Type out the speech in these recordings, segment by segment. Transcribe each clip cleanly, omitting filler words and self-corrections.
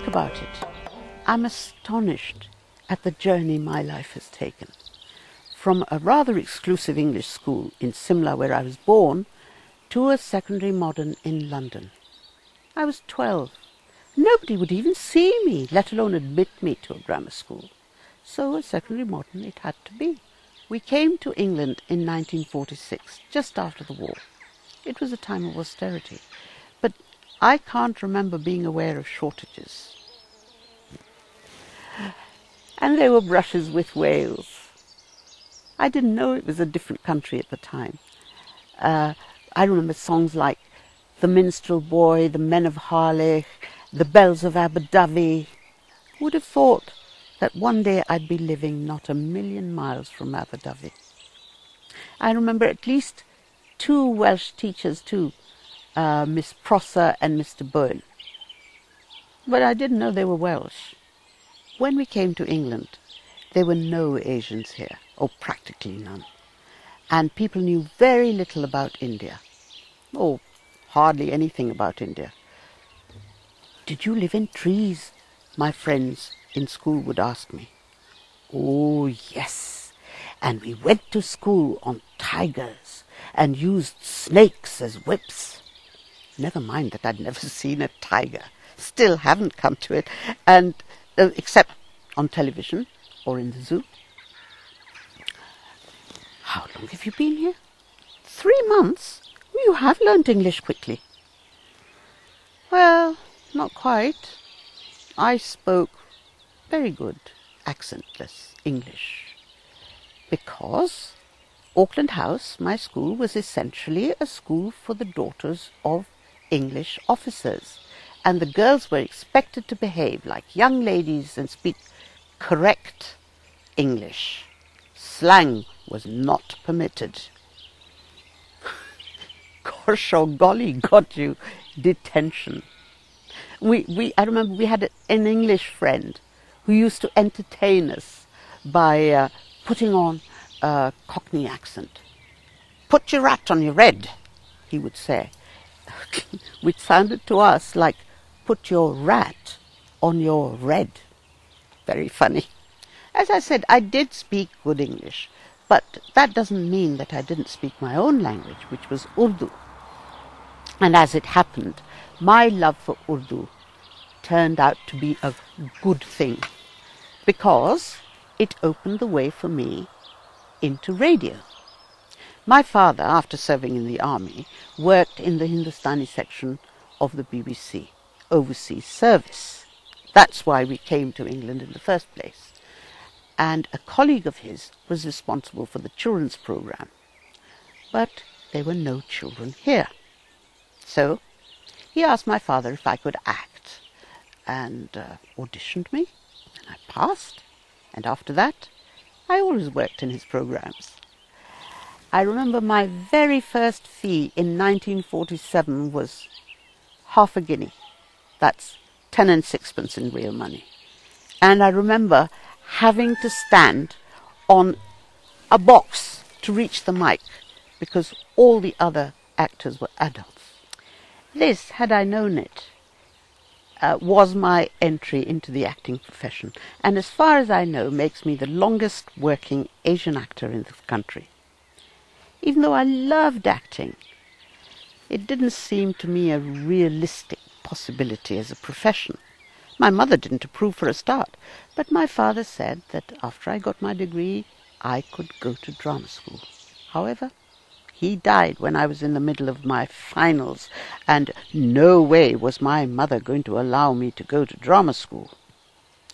think about it, I'm astonished at the journey my life has taken. From a rather exclusive English school in Simla, where I was born, to a secondary modern in London. I was 12. Nobody would even see me, let alone admit me to a grammar school. So a secondary modern it had to be. We came to England in 1946, just after the war. It was a time of austerity, but I can't remember being aware of shortages. And there were brushes with Wales. I didn't know it was a different country at the time. I remember songs like The Minstrel Boy, The Men of Harlech, The Bells of Aberdyfi. Who would have thought that one day I'd be living not a million miles from Aberdyfi? I remember at least two Welsh teachers too, Miss Prosser and Mr. Byrne. But I didn't know they were Welsh. When we came to England, there were no Asians here, or practically none. And people knew very little about India, or hardly anything about India. Did you live in trees? My friends in school would ask me. Oh, yes. And we went to school on tigers and used snakes as whips. Never mind that I'd never seen a tiger. Still haven't come to it, and except on television or in the zoo. How long have you been here? 3 months? You have learnt English quickly. Well, not quite. I spoke very good, accentless English. Because Auckland House, my school, was essentially a school for the daughters of English officers. And the girls were expected to behave like young ladies and speak correct English. Slang was not permitted. Gosh or golly, got you detention. I remember we had an English friend who used to entertain us by putting on a Cockney accent. Put your rat on your red, he would say, which sounded to us like put your rat on your red. Very funny. As I said, I did speak good English, but that doesn't mean that I didn't speak my own language, which was Urdu. And as it happened, my love for Urdu turned out to be a good thing, because it opened the way for me into radio. My father, after serving in the army, worked in the Hindustani section of the BBC, overseas service. That's why we came to England in the first place. And a colleague of his was responsible for the children's program. But there were no children here. So he asked my father if I could act, and auditioned me, and I passed. And after that, I always worked in his programs. I remember my very first fee in 1947 was half a guinea. That's 10 and 6pence in real money. And I remember having to stand on a box to reach the mic because all the other actors were adults. This, had I known it, was my entry into the acting profession, and as far as I know, makes me the longest working Asian actor in the country. Even though I loved acting, it didn't seem to me a realistic possibility as a profession. My mother didn't approve for a start, but my father said that after I got my degree, I could go to drama school. However, he died when I was in the middle of my finals, and no way was my mother going to allow me to go to drama school.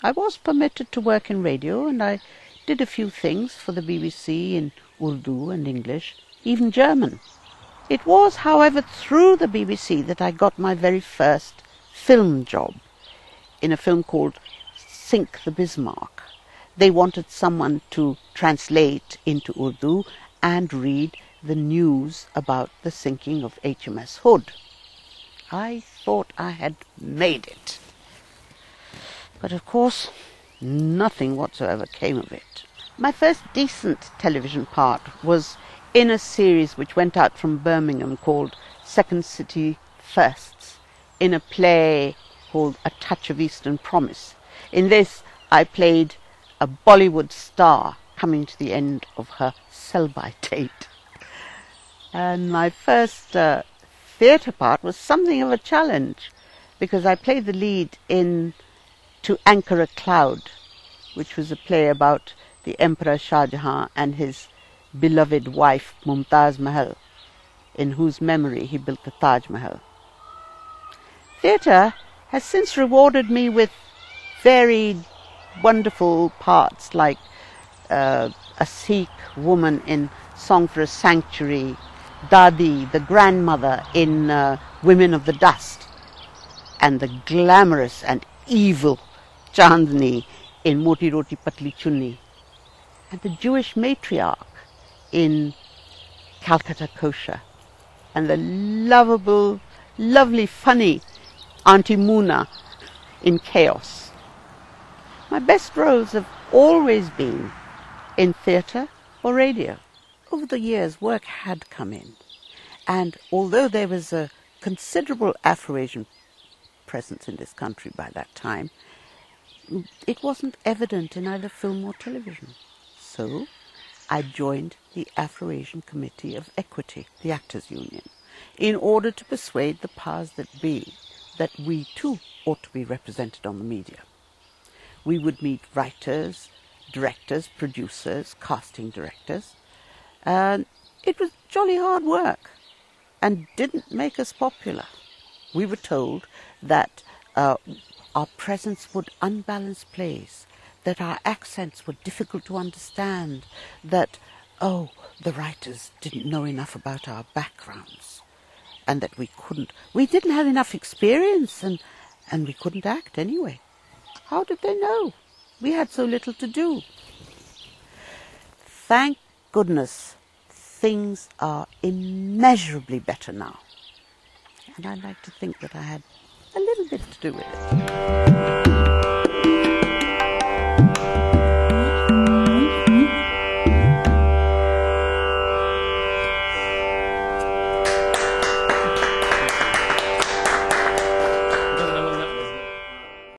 I was permitted to work in radio, and I did a few things for the BBC in Urdu and English, even German. It was, however, through the BBC that I got my very first film job in a film called Sink the Bismarck. They wanted someone to translate into Urdu and read the news about the sinking of HMS Hood. I thought I had made it. But of course, nothing whatsoever came of it. My first decent television part was in a series which went out from Birmingham called Second City Firsts, in a play called A Touch of Eastern Promise. In this, I played a Bollywood star coming to the end of her sell-by date. And my first theatre part was something of a challenge, because I played the lead in To Anchor a Cloud, which was a play about the Emperor Shah Jahan and his beloved wife Mumtaz Mahal, in whose memory he built the Taj Mahal. Theatre has since rewarded me with varied, wonderful parts, like a Sikh woman in Song for a Sanctuary, Dadi, the grandmother in Women of the Dust, and the glamorous and evil Chandni in Moti Roti Patli Chunni, and the Jewish matriarch in Calcutta Kosher, and the lovable, lovely, funny Auntie Muna in Chaos. My best roles have always been in theatre or radio. Over the years, work had come in, and although there was a considerable Afro-Asian presence in this country by that time, it wasn't evident in either film or television. So I joined the Afro-Asian Committee of Equity, the Actors Union, in order to persuade the powers that be that we too ought to be represented on the media. We would meet writers, directors, producers, casting directors, and it was jolly hard work and didn't make us popular. We were told that our presence would unbalance plays, that our accents were difficult to understand, that, the writers didn't know enough about our backgrounds, and that we didn't have enough experience, and we couldn't act anyway. How did they know? We had so little to do. Thank goodness things are immeasurably better now. And I'd like to think that I had a little bit to do with it.